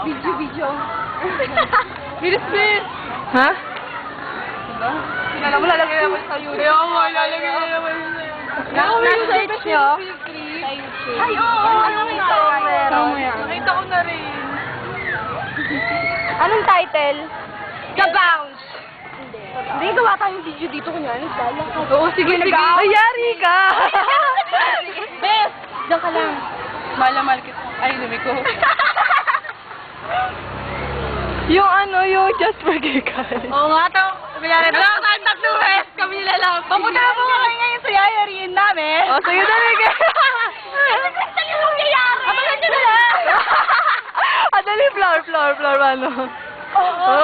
Video. Will Smith! Ha? Diba? Kilala mo, lalagay naman sa YouTube. Kaya ako, lalagay naman sa Na-search nyo? Ay, oo! Nakita ko meron. Nakita ko na rin. Anong title? The Bounce! Hindi, gawa tayong video dito kunyari. Oo, sige. Ayari ka! Bes! Diyan ka lang. Malamal kita. Ay, lumiko. Yung ano, yung Just for Gay Guys. Oo nga, to. Kunyari, wala tayong tatlong bes. Kami nila lang. Papunta mo nga ngayon sa yayariin namin. O, sige na rin ka. Ano gusto niyo mangyayari? Abangan niyo na lang. Dali, floor, ano? Oo.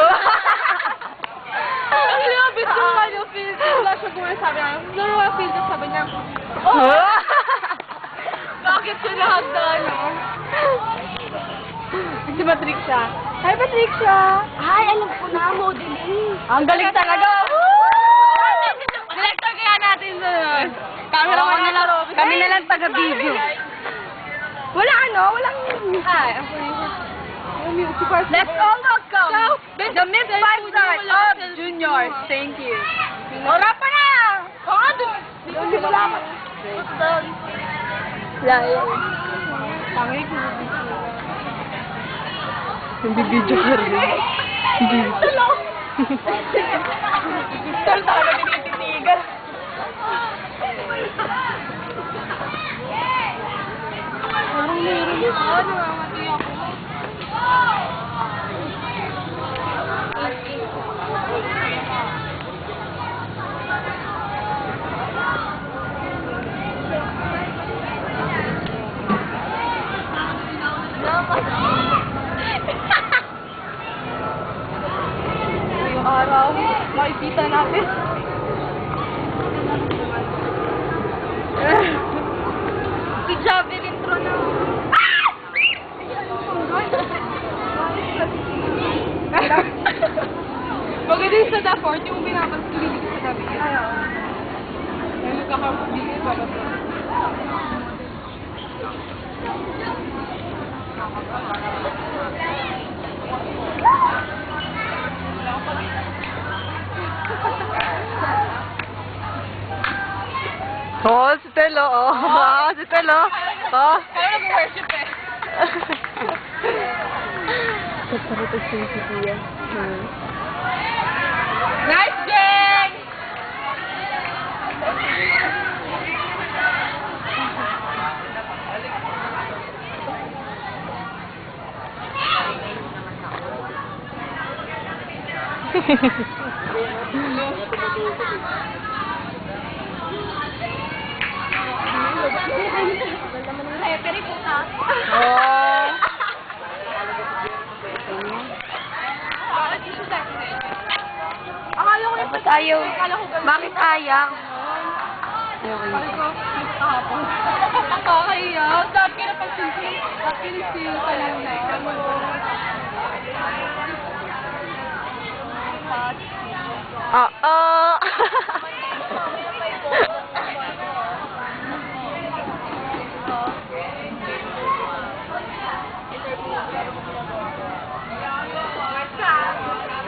Ang labit ko nga yung field. Wala siya buhay sabi niya. Wala yung field. Sabi niya. Bakit siya nahagdaan? Si Patricia. Hi, Patricia! Ay, alam ko na, modeling. Ang galing talaga! Director kaya natin doon. Camera Oo, na lang. kami na lang taga-video. Walang... Ay, ang Let's all welcome the Miss Five Stars of Juniors. Thank you. Ora pa na! Oo, Hindi mo lang. Layo. Pangit mo. Hindi video ka rin. Hindi. Tal talaga tinititigan. Parang meron yun. Namamati ako. Ngayong araw, makikita natin. Si Javelin intro na. Maganda yung sa Daport, yung pinapansin ko sa tabi. May magkakabigay ba ba? Oh, si Telo, oh. Ah, si Telo. Oh. Kaya nag-worship eh. Kaparitas yung si Tia. Nice gang! Referee po ka. Oh. Bakit yung sexy? Akala ko yung Ba't ayaw? Akala ko ganun. Bakit ayaw? Sabi ko, kahapon. Nakakahiya. Dahil ka na pagsinsin. Dahil kinisiyo ka lang na. Oo.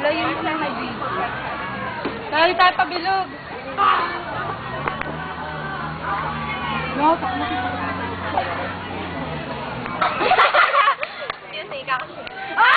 Wala yun lang may video. Dahil tayo pabilog. No, takmo kita. Yun, ikaw kasi. Ah!